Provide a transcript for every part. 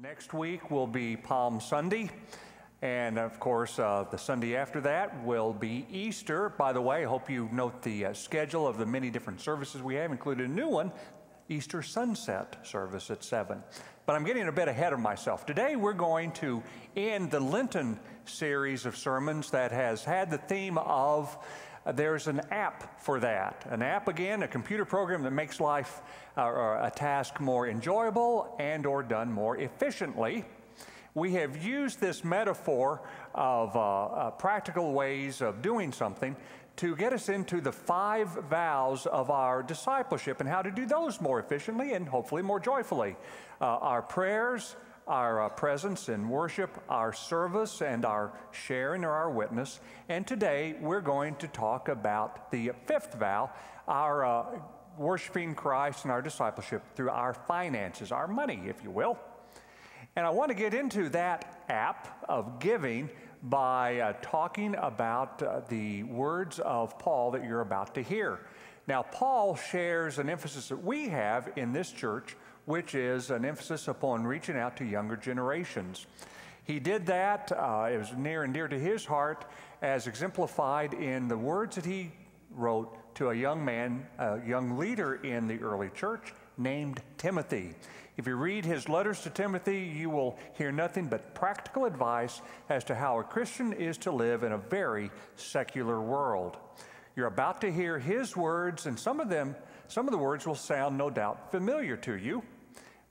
Next week will be Palm Sunday, and of course, the Sunday after that will be Easter. By the way, I hope you note the schedule of the many different services we have, including a new one, Easter Sunset service at 7. But I'm getting a bit ahead of myself. Today we're going to end the Lenten series of sermons that has had the theme of there's an app for that. An app, again, a computer program that makes life or a task more enjoyable and or done more efficiently. We have used this metaphor of practical ways of doing something to get us into the 5 vows of our discipleship and how to do those more efficiently and hopefully more joyfully. Our prayers, our presence in worship, our service, and our sharing or our witness. And today we're going to talk about the 5th vow, our worshiping Christ and our discipleship through our finances, our money, if you will. And I want to get into that app of giving by talking about the words of Paul that you're about to hear. Now, Paul shares an emphasis that we have in this church, which is an emphasis upon reaching out to younger generations. He did that, it was near and dear to his heart, as exemplified in the words that he wrote to a young man, a young leader in the early church named Timothy. If you read his letters to Timothy, you will hear nothing but practical advice as to how a Christian is to live in a very secular world. You're about to hear his words, and some of the words will sound no doubt familiar to you,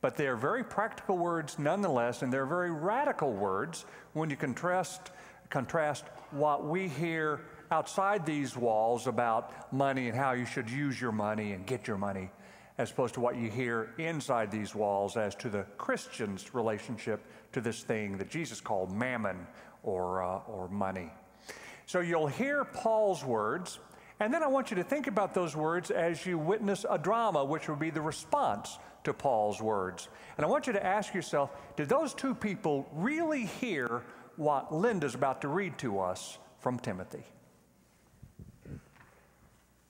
but they are very practical words nonetheless, and they're very radical words when you contrast what we hear outside these walls about money and how you should use your money and get your money, as opposed to what you hear inside these walls as to the Christian's relationship to this thing that Jesus called mammon or money. So you'll hear Paul's words, and then I want you to think about those words as you witness a drama, which would be the response to Paul's words. And I want you to ask yourself, did those two people really hear what Linda's about to read to us from Timothy?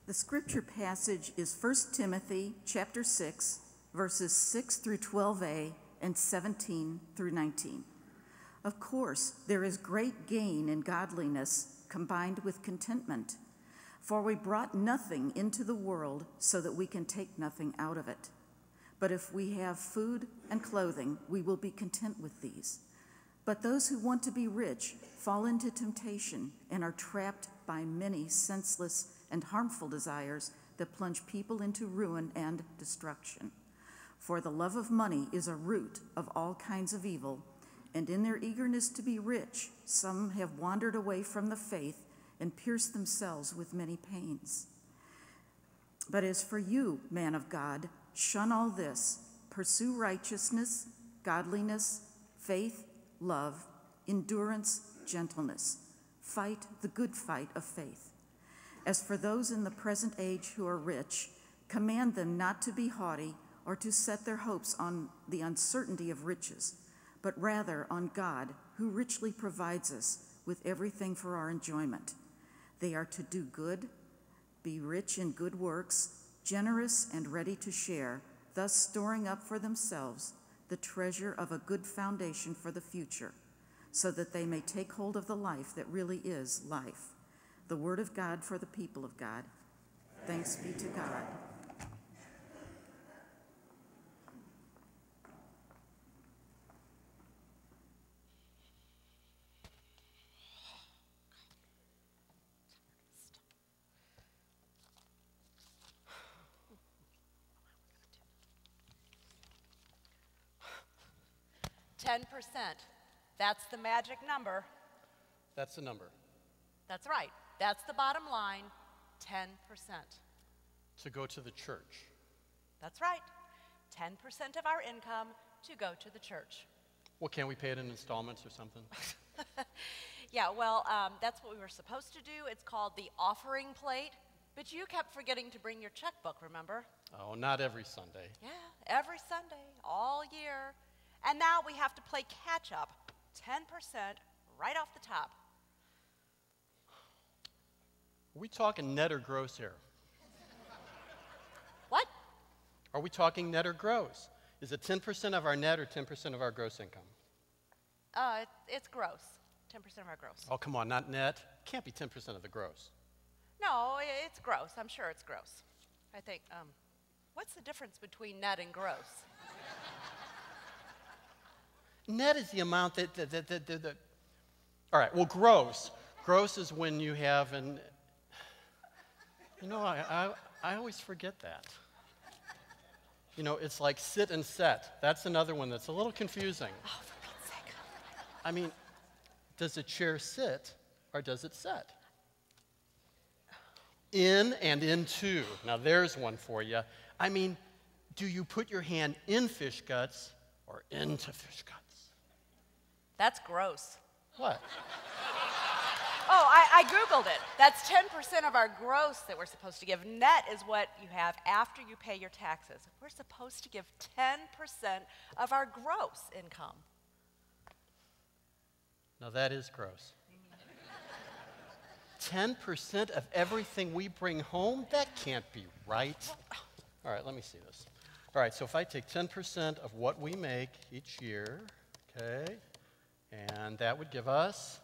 The scripture passage is 1 Timothy chapter 6, verses 6 through 12a and 17 through 19. Of course, there is great gain in godliness combined with contentment, for we brought nothing into the world so that we can take nothing out of it. But if we have food and clothing, we will be content with these. But those who want to be rich fall into temptation and are trapped by many senseless and harmful desires that plunge people into ruin and destruction. For the love of money is a root of all kinds of evil, and in their eagerness to be rich, some have wandered away from the faith and pierced themselves with many pains. But as for you, man of God, shun all this, pursue righteousness, godliness, faith, love, endurance, gentleness. Fight the good fight of faith. As for those in the present age who are rich, command them not to be haughty or to set their hopes on the uncertainty of riches, but rather on God, who richly provides us with everything for our enjoyment. They are to do good, be rich in good works, generous and ready to share, thus storing up for themselves the treasure of a good foundation for the future, so that they may take hold of the life that really is life. The word of God for the people of God. Thanks be to God. $10%. That's the magic number. That's the number. That's right. That's the bottom line, 10%. To go to the church. That's right. 10% of our income to go to the church. Well, can't we pay it in installments or something? Yeah, well, that's what we were supposed to do. It's called the offering plate. But you kept forgetting to bring your checkbook, remember? Oh, not every Sunday. Yeah, every Sunday, all year. And now we have to play catch up, 10% right off the top. Are we talking net or gross here? What? Are we talking net or gross? Is it 10% of our net or 10% of our gross income? It's gross. 10% of our gross. Oh, come on, not net. Can't be 10% of the gross. No, it's gross. I'm sure it's gross. I think, what's the difference between net and gross? Net is the amount that all right, well, gross. Gross is when you have an, you know, I always forget that. You know, it's like sit and set. That's another one that's a little confusing. Oh, for Pete's sake. I mean, does a chair sit or does it set? In and into. Now, there's one for you. I mean, do you put your hand in fish guts or into fish guts? That's gross. What? Oh, I Googled it. That's 10% of our gross that we're supposed to give. Net is what you have after you pay your taxes. We're supposed to give 10% of our gross income. Now, that is gross. 10% of everything we bring home? That can't be right. All right, let me see this. All right, so if I take 10% of what we make each year, okay, and that would give us,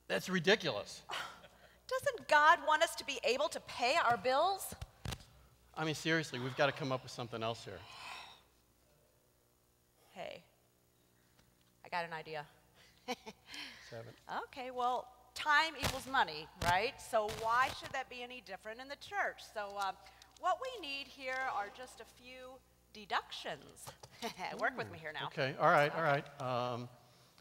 that's ridiculous. Doesn't God want us to be able to pay our bills? I mean, seriously, we've got to come up with something else here. Hey, I got an idea. 7. Okay, well, time equals money, right? So why should that be any different in the church? So what we need here are just a few deductions. Work with me here now. Okay, all right, all right.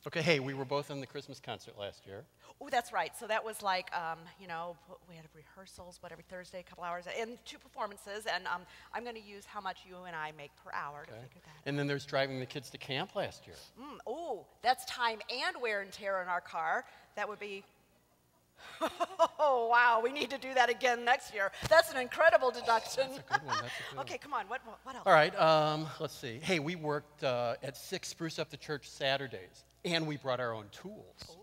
Okay, hey, we were both in the Christmas concert last year. Oh, that's right. So that was like, you know, we had rehearsals, every Thursday, a couple hours, and 2 performances, and I'm going to use how much you and I make per hour to figure that. And then there's driving the kids to camp last year. Oh, that's time and wear and tear in our car. That would be, oh, wow, we need to do that again next year. That's an incredible deduction. That's a good one, that's a good Okay, come on, what else? All right, let's see. Hey, we worked at 6 Spruce Up the Church Saturdays, and we brought our own tools. Ooh,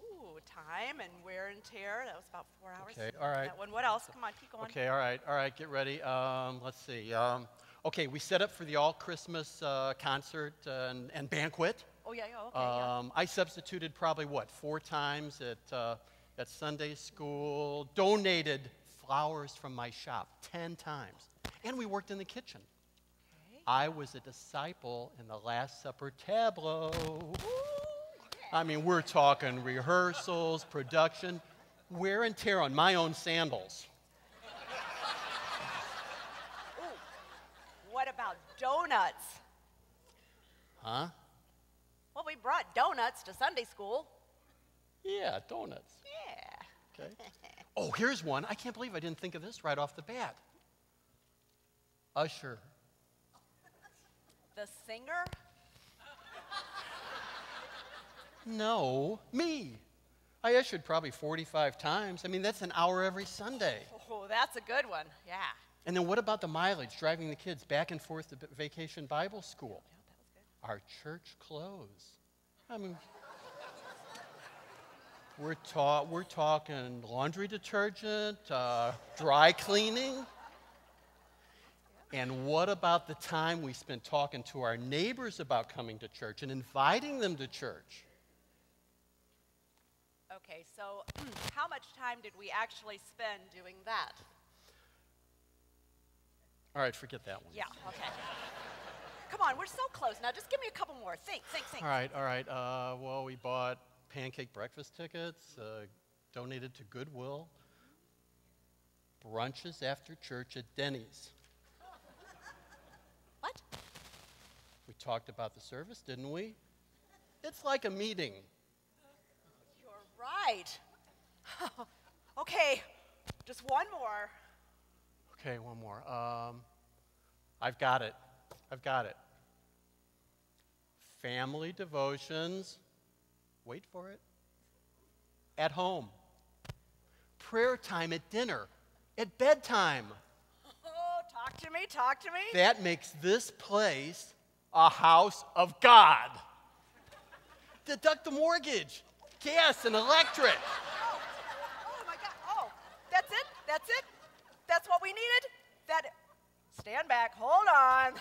time and wear and tear. That was about 4 hours. Okay, all right. That one. What else? Come on, keep going. Okay, all right, get ready. Let's see. Okay, we set up for the all-Christmas concert and banquet. Oh, yeah, okay, yeah. I substituted probably, 4 times at Sunday school, donated flowers from my shop 10 times, and we worked in the kitchen. Okay. I was a disciple in the Last Supper tableau. I mean, we're talking rehearsals, production, wear and tear on my own sandals. Ooh, what about donuts? Huh? Well, we brought donuts to Sunday school. Yeah, donuts. Yeah. Okay. Oh, here's one. I can't believe I didn't think of this right off the bat. Usher. The singer? No, me. I ushered probably 45 times. I mean, that's an hour every Sunday. Oh, that's a good one. Yeah. And then what about the mileage, driving the kids back and forth to Vacation Bible School? Yeah, that was good. Our church clothes. I mean, we're talking laundry detergent, dry cleaning. And what about the time we spent talking to our neighbors about coming to church and inviting them to church? Okay, so how much time did we actually spend doing that? All right, forget that one. Yeah, okay. Come on, we're so close. Now just give me a couple more. Think. All right. Well, we bought pancake breakfast tickets, donated to Goodwill, brunches after church at Denny's. What? We talked about the service, didn't we? It's like a meeting. You're right. Okay, just one more. Okay, one more. I've got it. Family devotions. Wait for it. At home. Prayer time at dinner. At bedtime. Oh, talk to me. That makes this place a house of God. Deduct the mortgage, gas, and electric. Oh my God. Oh, that's it? That's what we needed? stand back, hold on.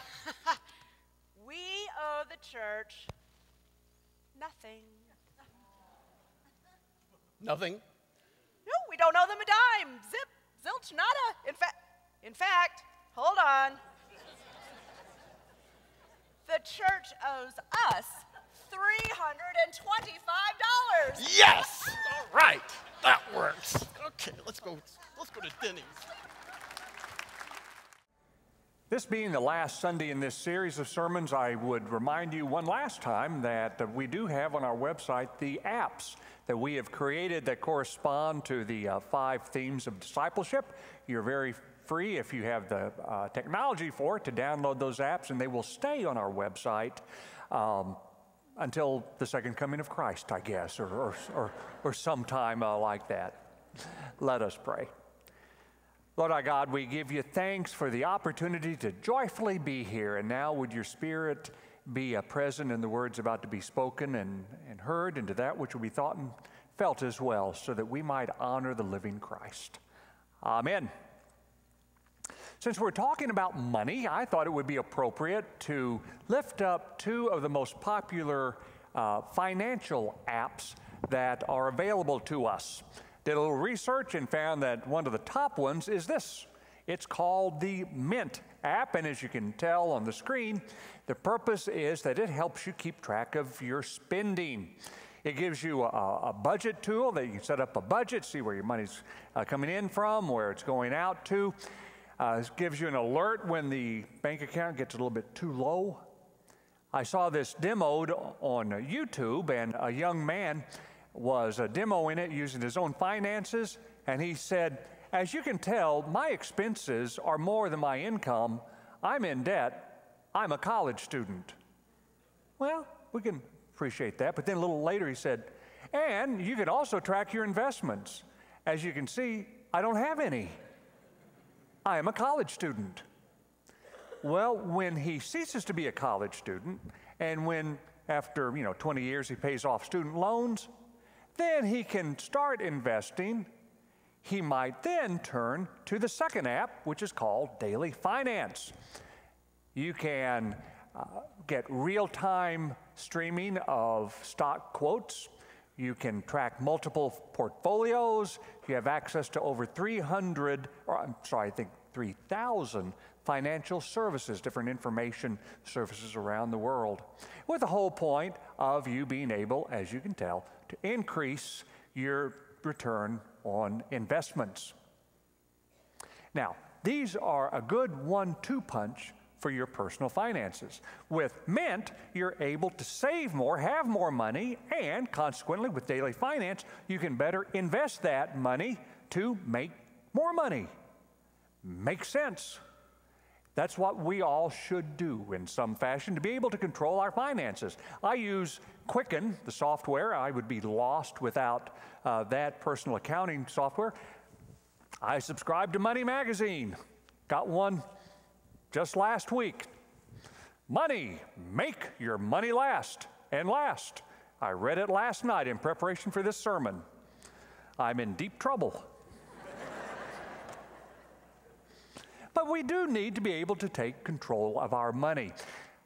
We owe the church nothing. Nothing? No, we don't owe them a dime. Zip, zilch, nada. In fact, hold on. The church owes us $325. Yes! All right, that works. Okay, let's go to Denny's. This being the last Sunday in this series of sermons, I would remind you one last time that we do have on our website the apps that we have created that correspond to the 5 themes of discipleship. You're very free, if you have the technology for it, to download those apps, and they will stay on our website until the second coming of Christ, I guess, or sometime like that. Let us pray. Lord our God, we give you thanks for the opportunity to joyfully be here, and now would your Spirit be present in the words about to be spoken and heard, and to that which will be thought and felt as well, so that we might honor the living Christ. Amen. Since we're talking about money, I thought it would be appropriate to lift up 2 of the most popular financial apps that are available to us. Did a little research and found that one of the top ones is this. It's called the Mint app, and as you can tell on the screen, the purpose is that it helps you keep track of your spending. It gives you a budget tool that you can set up a budget, see where your money's coming in from, where it's going out to. It gives you an alert when the bank account gets a little bit too low. I saw this demoed on YouTube, and a young man was demoing it using his own finances, and he said, as you can tell, my expenses are more than my income. I'm in debt. I'm a college student. Well, we can appreciate that, but then a little later he said, and you can also track your investments. As you can see, I don't have any. I am a college student. Well, when he ceases to be a college student, and when after 20 years he pays off student loans, then he can start investing. He might then turn to the second app, which is called Daily Finance. You can get real-time streaming of stock quotes. You can track multiple portfolios. You have access to over 3,000 financial services, different information services around the world, with the whole point of you being able, as you can tell, to increase your return on investments. Now, these are a good 1-2 punch for your personal finances. With Mint, you're able to save more, have more money, and consequently, with Daily Finance, you can better invest that money to make more money. Makes sense. That's what we all should do in some fashion to be able to control our finances. I use Quicken, the software. I would be lost without that personal accounting software. I subscribe to Money Magazine. Got one just last week. Money, make your money last and last. I read it last night in preparation for this sermon. I'm in deep trouble. But we do need to be able to take control of our money.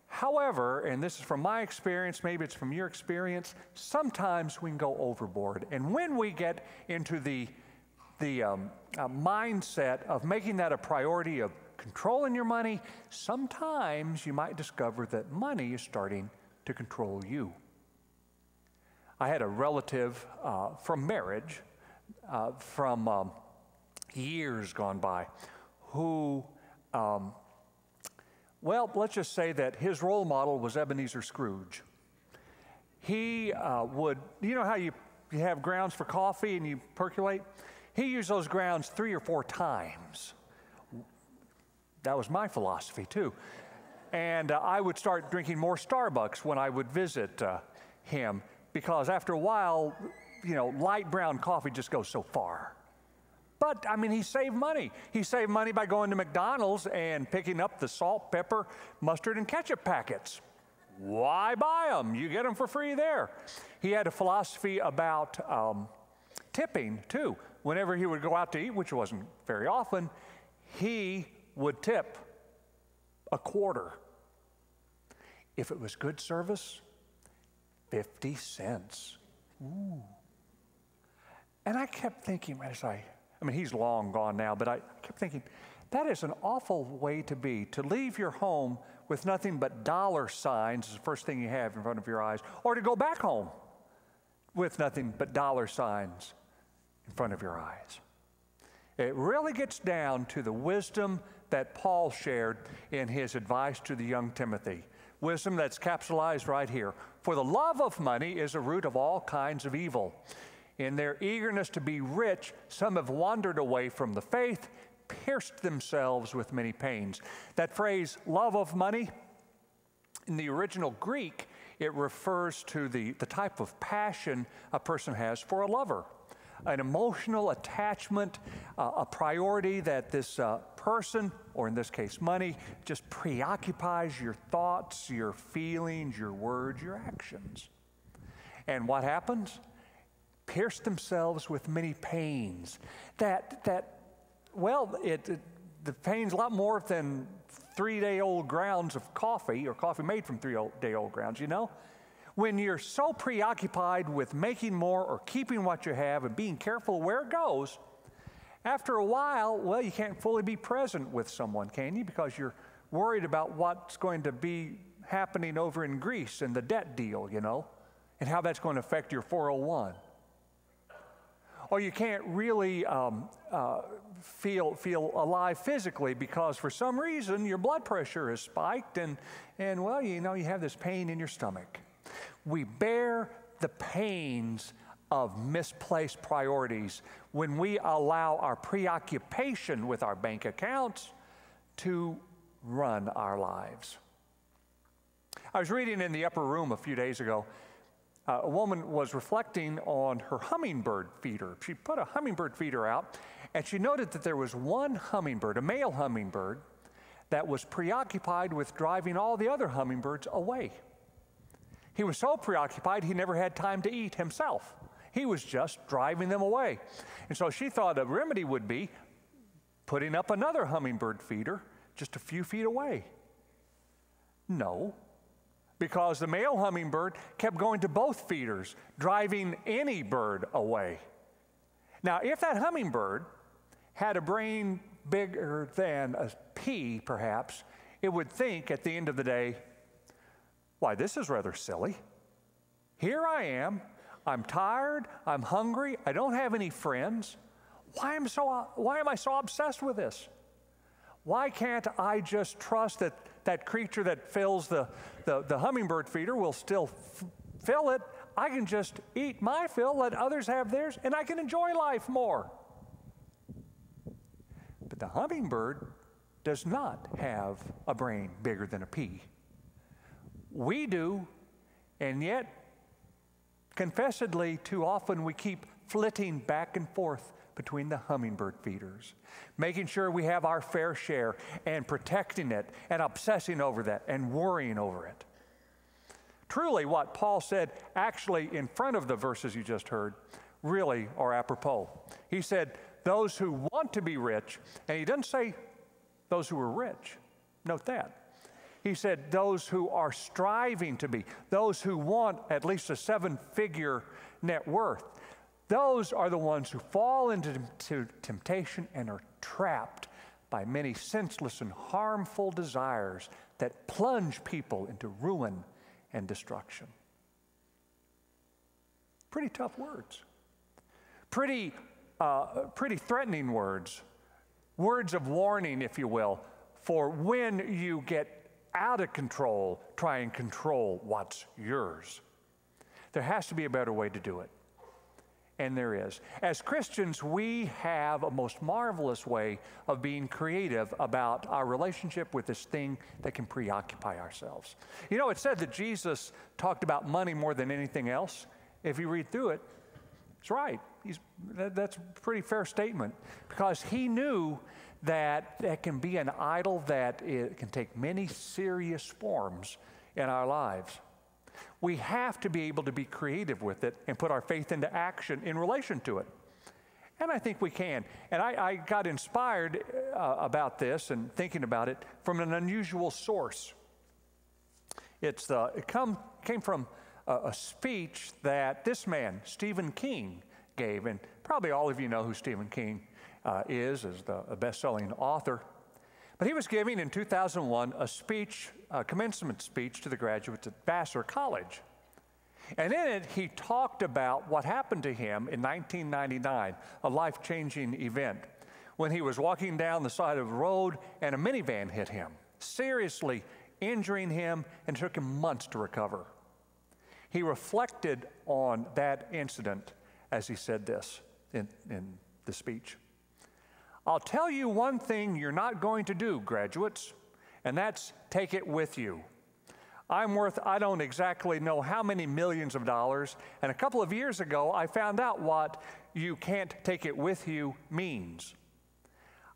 However, and this is from my experience, maybe it's from your experience, sometimes we can go overboard. And when we get into the mindset of making that a priority of controlling your money, sometimes you might discover that money is starting to control you. I had a relative from marriage, from years gone by, who, well, let's just say that his role model was Ebenezer Scrooge. He would, you know how you have grounds for coffee and you percolate? He used those grounds 3 or 4 times. That was my philosophy too. And I would start drinking more Starbucks when I would visit him, because after a while, light brown coffee just goes so far. But, I mean, he saved money. He saved money by going to McDonald's and picking up the salt, pepper, mustard, and ketchup packets. Why buy them? You get them for free there. He had a philosophy about tipping, too. Whenever he would go out to eat, which wasn't very often, he would tip a quarter. If it was good service, 50 cents. Ooh. And I kept thinking, he's long gone now, but I kept thinking, that is an awful way to be, to leave your home with nothing but dollar signs as the first thing you have in front of your eyes, or to go back home with nothing but dollar signs in front of your eyes. It really gets down to the wisdom that Paul shared in his advice to the young Timothy. Wisdom that's capsulized right here. For the love of money is a root of all kinds of evil. In their eagerness to be rich, some have wandered away from the faith, pierced themselves with many pains. That phrase, love of money, in the original Greek, it refers to the type of passion a person has for a lover. An emotional attachment, a priority that this person, or in this case money, just preoccupies your thoughts, your feelings, your words, your actions. And what happens? Pierce themselves with many pains. The pain's a lot more than 3-day-old grounds of coffee, or coffee made from 3-day-old grounds, you know? When you're so preoccupied with making more or keeping what you have and being careful where it goes, after a while, you can't fully be present with someone, can you? Because you're worried about what's going to be happening over in Greece and the debt deal, you know, and how that's going to affect your 401. Or you can't really feel alive physically because for some reason your blood pressure is spiked and you have this pain in your stomach. We bear the pains of misplaced priorities when we allow our preoccupation with our bank accounts to run our lives. I was reading in the upper room a few days ago. A woman was reflecting on her hummingbird feeder. She put a hummingbird feeder out, and she noted that there was one hummingbird, a male hummingbird, that was preoccupied with driving all the other hummingbirds away. He was so preoccupied he never had time to eat himself. He was just driving them away. And so she thought a remedy would be putting up another hummingbird feeder just a few feet away. No. Because the male hummingbird kept going to both feeders, driving any bird away. Now, if that hummingbird had a brain bigger than a pea, perhaps, it would think at the end of the day, why, this is rather silly. Here I am, I'm tired, I'm hungry, I don't have any friends. Why am I so obsessed with this? Why can't I just trust that that creature that fills the hummingbird feeder will still fill it? I can just eat my fill, let others have theirs, and I can enjoy life more. But the hummingbird does not have a brain bigger than a pea. We do, and yet, confessedly, too often we keep flitting back and forth between the hummingbird feeders, making sure we have our fair share and protecting it and obsessing over that and worrying over it. Truly, what Paul said actually in front of the verses you just heard really are apropos. He said, those who want to be rich, and he doesn't say those who are rich. Note that. He said those who are striving to be, those who want at least a 7-figure net worth. Those are the ones who fall into temptation and are trapped by many senseless and harmful desires that plunge people into ruin and destruction. Pretty tough words. Pretty threatening words. Words of warning, if you will, for when you get out of control, try and control what's yours. There has to be a better way to do it. And there is. As Christians, we have a most marvelous way of being creative about our relationship with this thing that can preoccupy ourselves. You know, it's said that Jesus talked about money more than anything else. If you read through it, it's right. That's a pretty fair statement, because he knew that it can be an idol that it can take many serious forms in our lives. We have to be able to be creative with it and put our faith into action in relation to it. And I think we can. And I got inspired about this and thinking about it from an unusual source. It came from a speech that this man, Stephen King, gave. And probably all of you know who Stephen King is as the best-selling author. But he was giving in 2001 a commencement speech to the graduates at Vassar College. And in it, he talked about what happened to him in 1999, a life-changing event, when he was walking down the side of the road and a minivan hit him, seriously injuring him, and took him months to recover. He reflected on that incident as he said this in the speech. "I'll tell you one thing you're not going to do, graduates, and that's take it with you. I'm worth, I don't exactly know how many millions of dollars, and a couple of years ago, I found out what you can't take it with you means.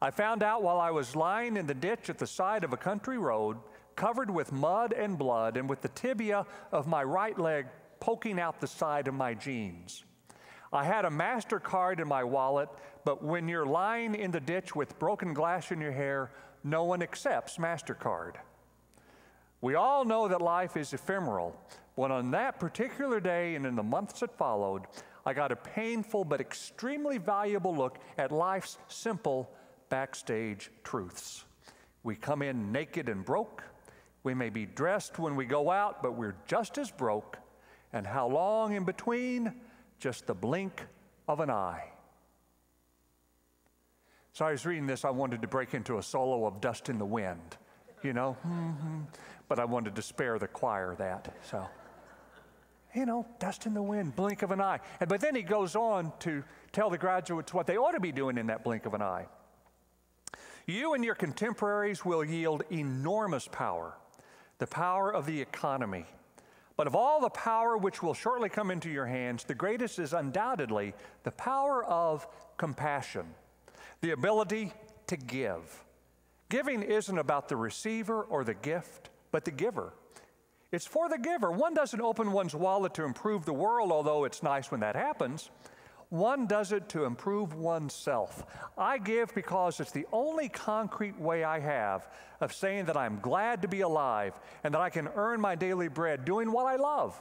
I found out while I was lying in the ditch at the side of a country road, covered with mud and blood, and with the tibia of my right leg poking out the side of my jeans. I had a MasterCard in my wallet, but when you're lying in the ditch with broken glass in your hair, no one accepts MasterCard. We all know that life is ephemeral, but on that particular day and in the months that followed, I got a painful but extremely valuable look at life's simple backstage truths. We come in naked and broke. We may be dressed when we go out, but we're just as broke. And how long in between? Just the blink of an eye." So I was reading this, I wanted to break into a solo of Dust in the Wind, you know? But I wanted to spare the choir that, so. You know, dust in the wind, blink of an eye. But then he goes on to tell the graduates what they ought to be doing in that blink of an eye. "You and your contemporaries will yield enormous power, the power of the economy. But of all the power which will shortly come into your hands, the greatest is undoubtedly the power of compassion, the ability to give. Giving isn't about the receiver or the gift, but the giver. It's for the giver. One doesn't open one's wallet to improve the world, although it's nice when that happens. One does it to improve oneself. I give because it's the only concrete way I have of saying that I'm glad to be alive and that I can earn my daily bread doing what I love.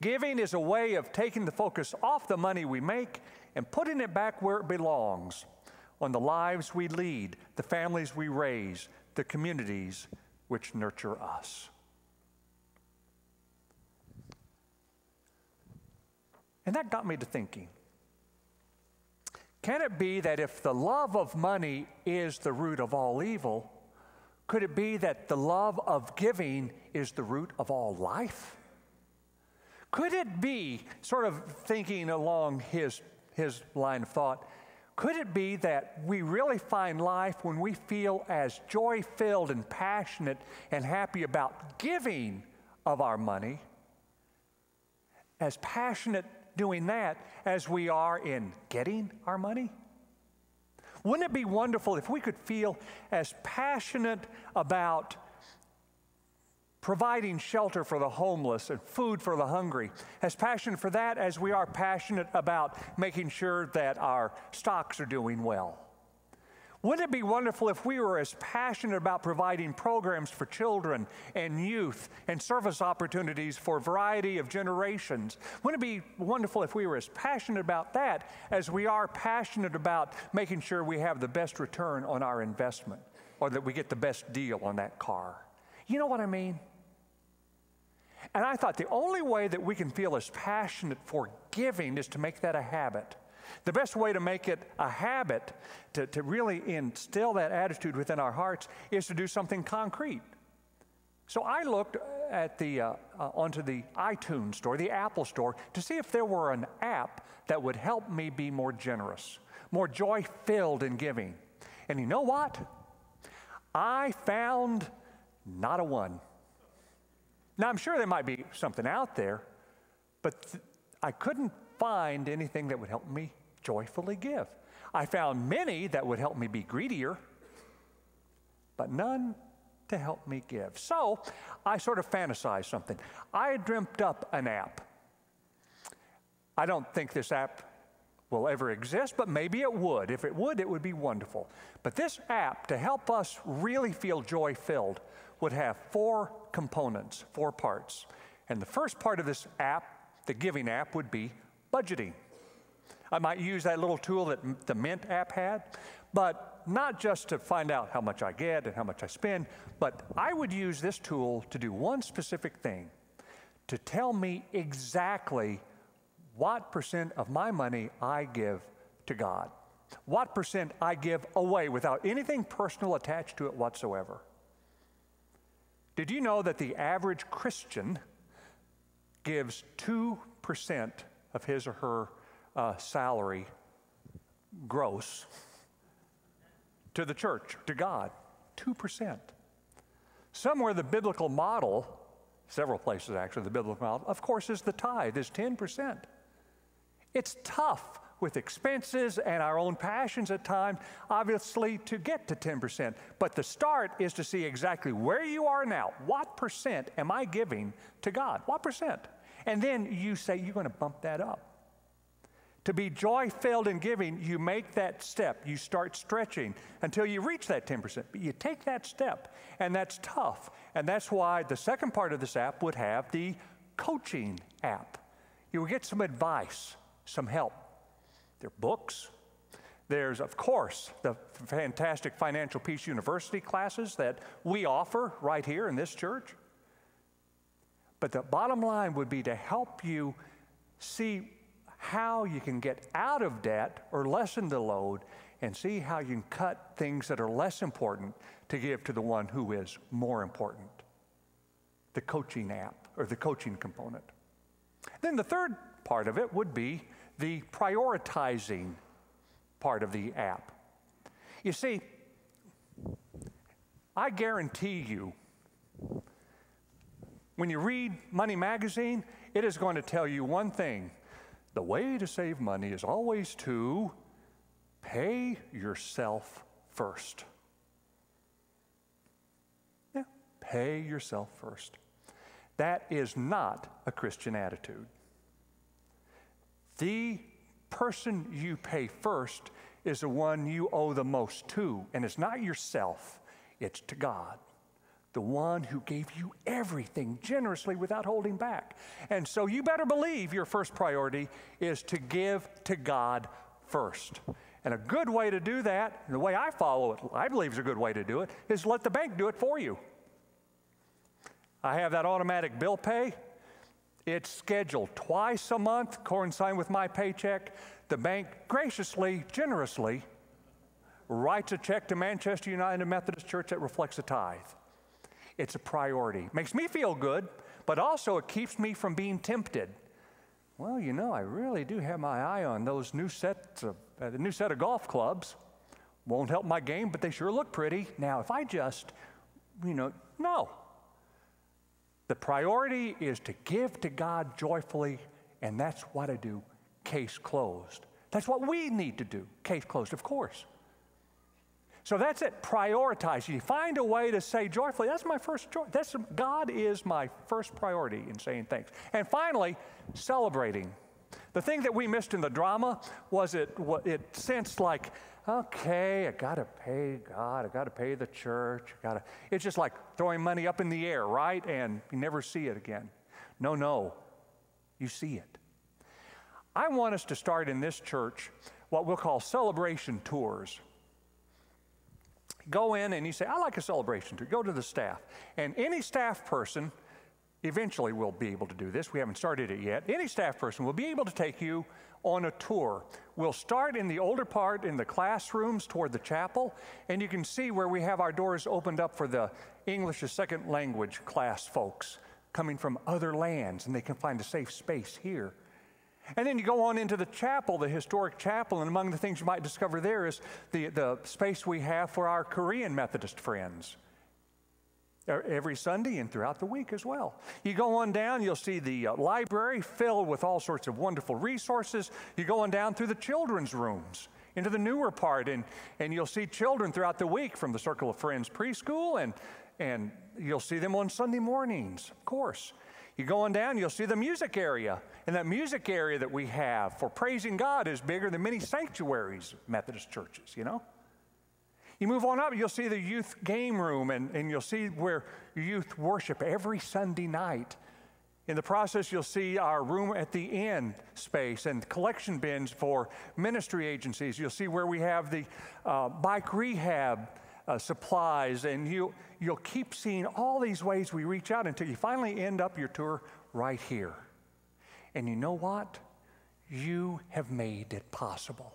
Giving is a way of taking the focus off the money we make and putting it back where it belongs, on the lives we lead, the families we raise, the communities which nurture us." And that got me to thinking, can it be that if the love of money is the root of all evil, could it be that the love of giving is the root of all life? Could it be, sort of thinking along his line of thought, could it be that we really find life when we feel as joy-filled and passionate and happy about giving of our money, as passionate doing that as we are in getting our money? Wouldn't it be wonderful if we could feel as passionate about providing shelter for the homeless and food for the hungry, as passionate for that as we are passionate about making sure that our stocks are doing well? Wouldn't it be wonderful if we were as passionate about providing programs for children and youth and service opportunities for a variety of generations? Wouldn't it be wonderful if we were as passionate about that as we are passionate about making sure we have the best return on our investment, or that we get the best deal on that car? You know what I mean? And I thought the only way that we can feel as passionate for giving is to make that a habit. The best way to make it a habit, to really instill that attitude within our hearts, is to do something concrete. So I looked at onto the iTunes store, the Apple store, to see if there were an app that would help me be more generous, more joy-filled in giving. And you know what? I found not a one. Now, I'm sure there might be something out there, but I couldn't find anything that would help me joyfully give. I found many that would help me be greedier, but none to help me give. So I sort of fantasized something. I dreamt up an app. I don't think this app will ever exist, but maybe it would. If it would be wonderful. But this app, to help us really feel joy-filled, would have 4 components, 4 parts. And the first part of this app, the giving app, would be budgeting. I might use that little tool that the Mint app had, but not just to find out how much I get and how much I spend, but I would use this tool to do one specific thing, to tell me exactly what % of my money I give to God, what % I give away without anything personal attached to it whatsoever. Did you know that the average Christian gives 2% of his or her salary gross to the church, to God? 2%. Somewhere the biblical model, several places actually, the biblical model, of course, is the tithe, is 10%. It's tough with expenses and our own passions at times, obviously, to get to 10%. But the start is to see exactly where you are now. What % am I giving to God? What %? And then you say you're going to bump that up. To be joy-filled in giving, you make that step. You start stretching until you reach that 10%. But you take that step, and that's tough. And that's why the second part of this app would have the coaching app. You will get some advice, some help. There are books. There's, of course, the fantastic Financial Peace University classes that we offer right here in this church. But the bottom line would be to help you see how you can get out of debt or lessen the load and see how you can cut things that are less important to give to the one who is more important. The coaching app or the coaching component. Then the third part of it would be the prioritizing part of the app. You see, I guarantee you, when you read Money Magazine, it is going to tell you one thing. The way to save money is always to pay yourself first. Yeah, pay yourself first. That is not a Christian attitude. The person you pay first is the one you owe the most to, and it's not yourself, it's to God, the one who gave you everything generously without holding back. And so you better believe your first priority is to give to God first. And a good way to do that, and the way I follow it, I believe is a good way to do it, is let the bank do it for you. I have that automatic bill pay. It's scheduled twice a month, coinciding with my paycheck. The bank graciously, generously writes a check to Manchester United Methodist Church that reflects a tithe. It's a priority. Makes me feel good, but also it keeps me from being tempted. Well, you know, I really do have my eye on those new set of golf clubs. Won't help my game, but they sure look pretty. Now, if I just, no. The priority is to give to God joyfully, and that's what I do. Case closed. That's what we need to do. Case closed, of course. So that's it. Prioritize. You find a way to say joyfully, that's my first joy. God is my first priority in saying thanks. And finally, celebrating. The thing that we missed in the drama was it sensed like, okay, I got to pay God, I got to pay the church, it's just like throwing money up in the air, right? And you never see it again. No, you see it. I want us to start in this church what we'll call celebration tours. Go in and you say, I like a celebration tour. Go to the staff. And any staff person, eventually we'll be able to do this. We haven't started it yet. Any staff person will be able to take you on a tour. We'll start in the older part in the classrooms toward the chapel, and you can see where we have our doors opened up for the English as second language class folks coming from other lands, and they can find a safe space here. And then you go on into the chapel, the historic chapel, and among the things you might discover there is the space we have for our Korean Methodist friends every Sunday and throughout the week as well. You go on down, you'll see the library filled with all sorts of wonderful resources. You go on down through the children's rooms into the newer part, and you'll see children throughout the week from the Circle of Friends preschool and you'll see them on Sunday mornings, of course. You go on down, you'll see the music area. And that music area that we have for praising God is bigger than many sanctuaries, Methodist churches, you know? You move on up, you'll see the youth game room, and you'll see where youth worship every Sunday night. In the process, you'll see our room at the end space and collection bins for ministry agencies. You'll see where we have the bike rehab supplies, and you'll keep seeing all these ways we reach out until you finally end up your tour right here. And you know what? You have made it possible.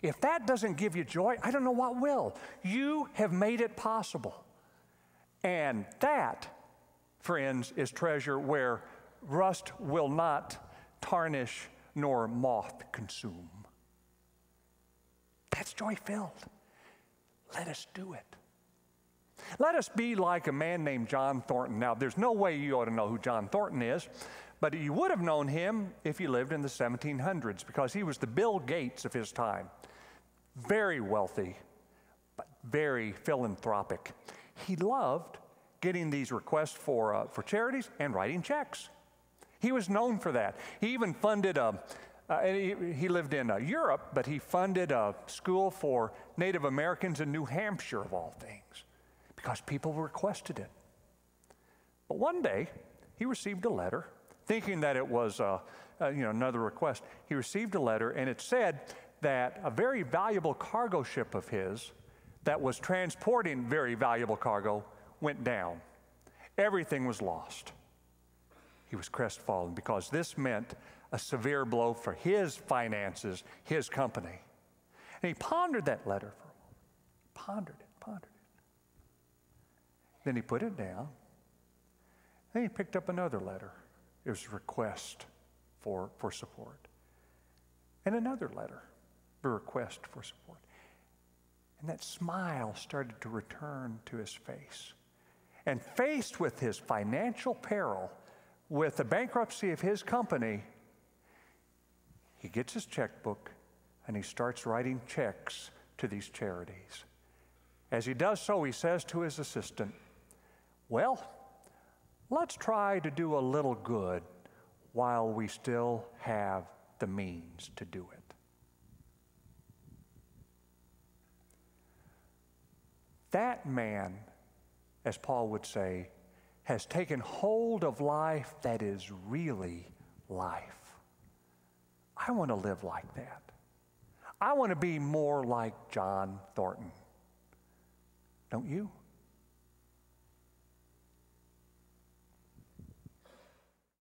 If that doesn't give you joy, I don't know what will. You have made it possible. And that, friends, is treasure where rust will not tarnish nor moth consume. That's joy-filled. Let us do it. Let us be like a man named John Thornton. Now, there's no way you ought to know who John Thornton is, but you would have known him if you lived in the 1700s, because he was the Bill Gates of his time. Very wealthy, but very philanthropic. He loved getting these requests for charities and writing checks. He was known for that. He even funded he lived in Europe, but he funded a school for Native Americans in New Hampshire, of all things, because people requested it. But one day, he received a letter, thinking that it was another request. He received a letter, and it said that a very valuable cargo ship of his that was transporting very valuable cargo went down. Everything was lost. He was crestfallen because this meant a severe blow for his finances, his company. And he pondered that letter for a moment. Pondered it. Then he put it down. Then he picked up another letter. It was a request for support. And another letter, a request for support. And that smile started to return to his face. And faced with his financial peril, with the bankruptcy of his company, he gets his checkbook and he starts writing checks to these charities. As he does so, he says to his assistant, "Well, let's try to do a little good while we still have the means to do it." That man, as Paul would say, has taken hold of life that is really life. I want to live like that. I want to be more like John Thornton. Don't you?